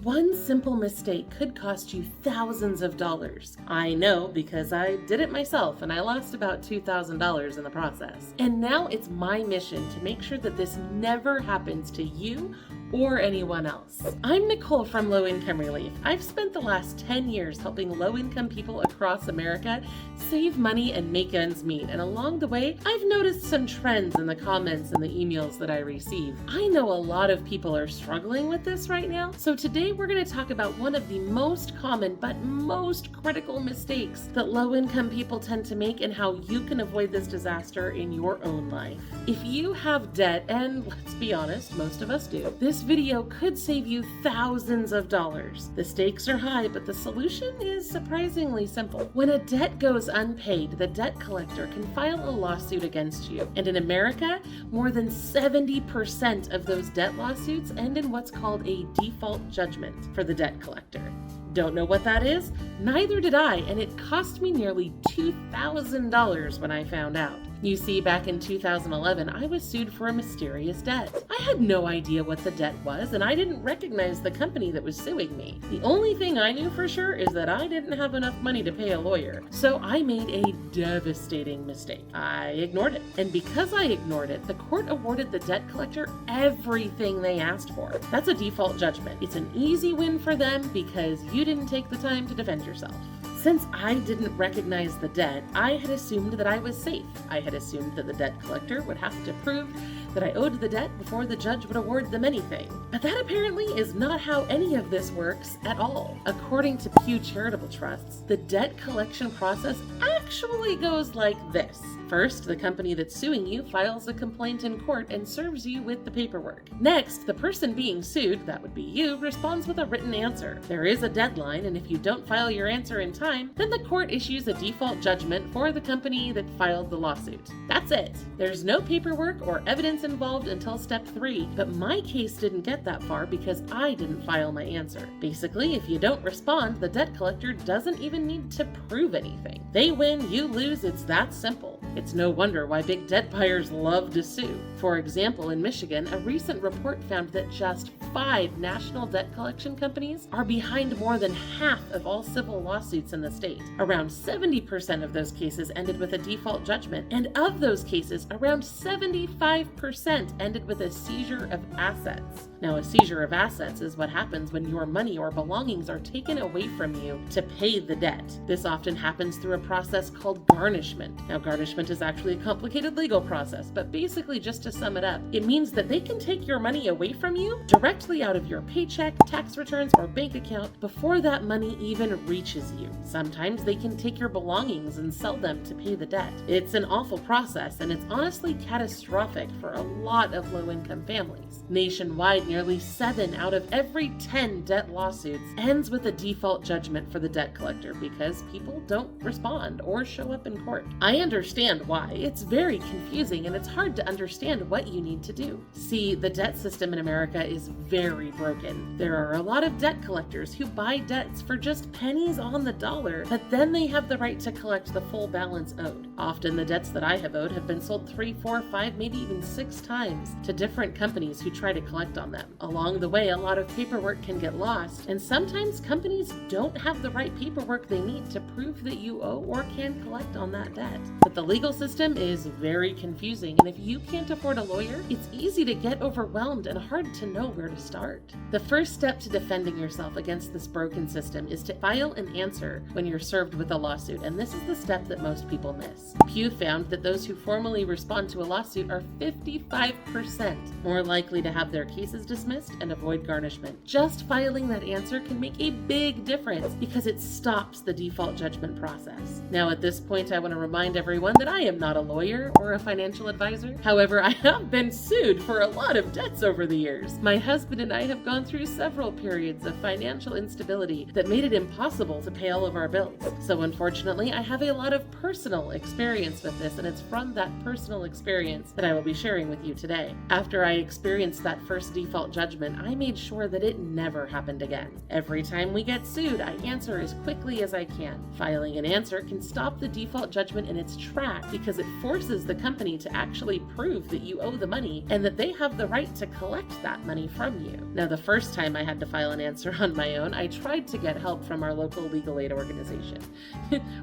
One simple mistake could cost you thousands of dollars. I know because I did it myself and I lost about $2,000 in the process. And now it's my mission to make sure that this never happens to you or anyone else. I'm Nicole from Low Income Relief. I've spent the last 10 years helping low-income people across America save money and make ends meet. And along the way, I've noticed some trends in the comments and the emails that I receive. I know a lot of people are struggling with this right now. So today we're going to talk about one of the most common but most critical mistakes that low-income people tend to make and how you can avoid this disaster in your own life. If you have debt, and let's be honest, most of us do, this video could save you thousands of dollars. The stakes are high, but the solution is surprisingly simple. When a debt goes unpaid, the debt collector can file a lawsuit against you. And in America, more than 70% of those debt lawsuits end in what's called a default judgment for the debt collector. Don't know what that is? Neither did I, and it cost me nearly $2,000 when I found out. You see, back in 2011, I was sued for a mysterious debt. I had no idea what the debt was, and I didn't recognize the company that was suing me. The only thing I knew for sure is that I didn't have enough money to pay a lawyer, so I made a devastating mistake. I ignored it, and because I ignored it, the court awarded the debt collector everything they asked for. That's a default judgment. It's an easy win for them because you didn't take the time to defend yourself. Since I didn't recognize the debt, I had assumed that I was safe. I had assumed that the debt collector would have to prove that I owed the debt before the judge would award them anything. But that apparently is not how any of this works at all. According to Pew Charitable Trusts, the debt collection process actually goes like this. First, the company that's suing you files a complaint in court and serves you with the paperwork. Next, the person being sued, that would be you, responds with a written answer. There is a deadline, and if you don't file your answer in time, then the court issues a default judgment for the company that filed the lawsuit. That's it. There's no paperwork or evidence involved until step 3, but my case didn't get that far because I didn't file my answer. Basically, if you don't respond, the debt collector doesn't even need to prove anything. They win, you lose, it's that simple. It's no wonder why big debt buyers love to sue. For example, in Michigan, a recent report found that just 5 national debt collection companies are behind more than half of all civil lawsuits in the state. Around 70% of those cases ended with a default judgment, and of those cases, around 75% ended with a seizure of assets. Now, a seizure of assets is what happens when your money or belongings are taken away from you to pay the debt. This often happens through a process called garnishment. Now, garnishment is actually a complicated legal process, but basically, just to sum it up, it means that they can take your money away from you directly out of your paycheck, tax returns, or bank account before that money even reaches you. Sometimes they can take your belongings and sell them to pay the debt. It's an awful process, and it's honestly catastrophic for a lot of low-income families. Nationwide, nearly 7 out of every 10 debt lawsuits ends with a default judgment for the debt collector because people don't respond or show up in court. I understand why. It's very confusing and it's hard to understand what you need to do. See, the debt system in America is very broken. There are a lot of debt collectors who buy debts for just pennies on the dollar, but then they have the right to collect the full balance owed. Often the debts that I have owed have been sold 3, 4, 5, maybe even 6 times to different companies who try to collect on them. Along the way, a lot of paperwork can get lost, and sometimes companies don't have the right paperwork they need to prove that you owe or can collect on that debt. But the legal system is very confusing, and if you can't afford a lawyer, it's easy to get overwhelmed and hard to know where to start. The first step to defending yourself against this broken system is to file an answer when you're served with a lawsuit, and this is the step that most people miss. Pew found that those who formally respond to a lawsuit are 55% more likely to have their cases dismissed and avoid garnishment. Just filing that answer can make a big difference because it stops the default judgment process. Now, at this point, I want to remind everyone that I am not a lawyer or a financial advisor. However, I have been sued for a lot of debts over the years. My husband and I have gone through several periods of financial instability that made it impossible to pay all of our bills. So unfortunately, I have a lot of personal experience with this, and it's from that personal experience that I will be sharing with you today. After I experienced that first default judgment, I made sure that it never happened again. Every time we get sued, I answer as quickly as I can. Filing an answer can stop the default judgment in its tracks back because it forces the company to actually prove that you owe the money and that they have the right to collect that money from you. Now, the first time I had to file an answer on my own, I tried to get help from our local legal aid organization.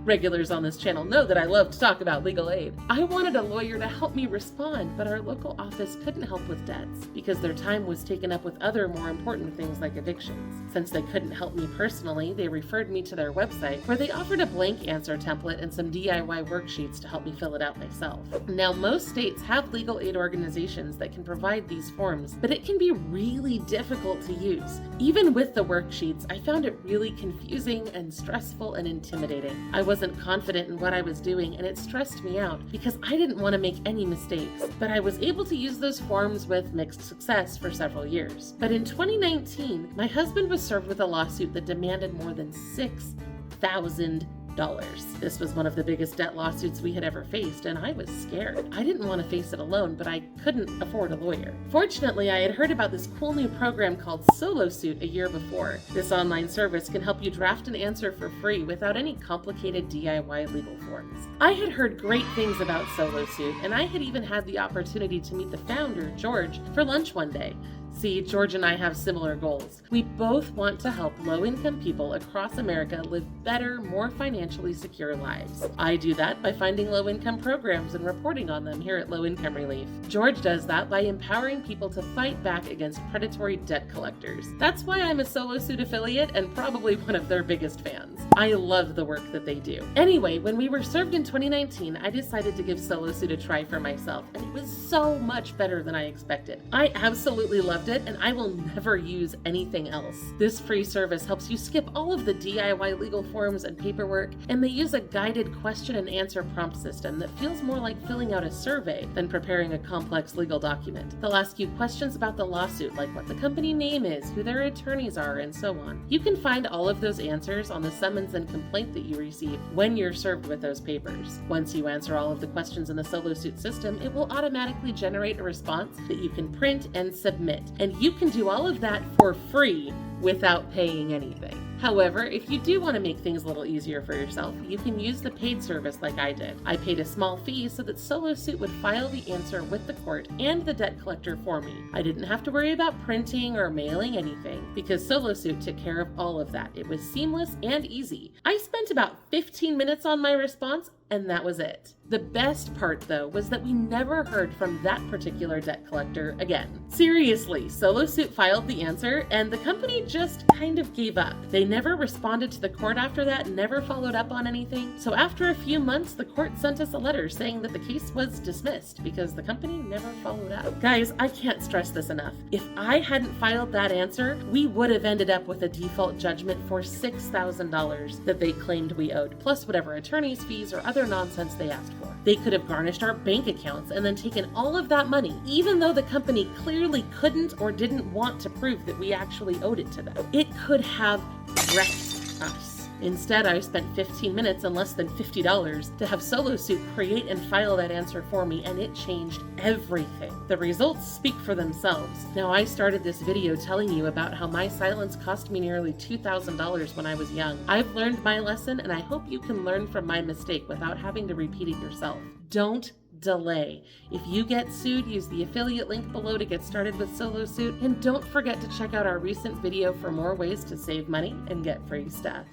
Regulars on this channel know that I love to talk about legal aid. I wanted a lawyer to help me respond, but our local office couldn't help with debts because their time was taken up with other more important things like evictions. Since they couldn't help me personally, they referred me to their website where they offered a blank answer template and some DIY worksheets to help me fill it out myself. Now, most states have legal aid organizations that can provide these forms, but it can be really difficult to use. Even with the worksheets, I found it really confusing and stressful and intimidating. I wasn't confident in what I was doing, and it stressed me out because I didn't want to make any mistakes. But I was able to use those forms with mixed success for several years. But in 2019, my husband was served with a lawsuit that demanded more than $6,000. This was one of the biggest debt lawsuits we had ever faced, and I was scared. I didn't want to face it alone, but I couldn't afford a lawyer. Fortunately, I had heard about this cool new program called SoloSuit a year before. This online service can help you draft an answer for free without any complicated DIY legal forms. I had heard great things about SoloSuit, and I had even had the opportunity to meet the founder, George, for lunch one day. See, George and I have similar goals. We both want to help low-income people across America live better, more financially secure lives. I do that by finding low-income programs and reporting on them here at Low Income Relief. George does that by empowering people to fight back against predatory debt collectors. That's why I'm a SoloSuit affiliate and probably one of their biggest fans. I love the work that they do. Anyway, when we were served in 2019, I decided to give SoloSuit a try for myself, and it was so much better than I expected. I absolutely loved it, and I will never use anything else. This free service helps you skip all of the DIY legal forms and paperwork, and they use a guided question and answer prompt system that feels more like filling out a survey than preparing a complex legal document. They'll ask you questions about the lawsuit, like what the company name is, who their attorneys are, and so on. You can find all of those answers on the summons and complaint that you receive when you're served with those papers. Once you answer all of the questions in the SoloSuit system, it will automatically generate a response that you can print and submit, and you can do all of that for free without paying anything. However, if you do want to make things a little easier for yourself, you can use the paid service like I did. I paid a small fee so that SoloSuit would file the answer with the court and the debt collector for me. I didn't have to worry about printing or mailing anything because SoloSuit took care of all of that. It was seamless and easy. I spent about 15 minutes on my response, and that was it. The best part, though, was that we never heard from that particular debt collector again. Seriously, SoloSuit filed the answer, and the company just kind of gave up. They never responded to the court after that, never followed up on anything. So after a few months, the court sent us a letter saying that the case was dismissed because the company never followed up. Guys, I can't stress this enough. If I hadn't filed that answer, we would have ended up with a default judgment for $6,000 that they claimed we owed, plus whatever attorney's fees or other nonsense they asked for. They could have garnished our bank accounts and then taken all of that money, even though the company clearly couldn't or didn't want to prove that we actually owed it to them. It could have wrecked us. Instead, I spent 15 minutes and less than $50 to have SoloSuit create and file that answer for me, and it changed everything. The results speak for themselves. Now, I started this video telling you about how my silence cost me nearly $2,000 when I was young. I've learned my lesson, and I hope you can learn from my mistake without having to repeat it yourself. Don't delay. If you get sued, use the affiliate link below to get started with SoloSuit, and don't forget to check out our recent video for more ways to save money and get free stuff.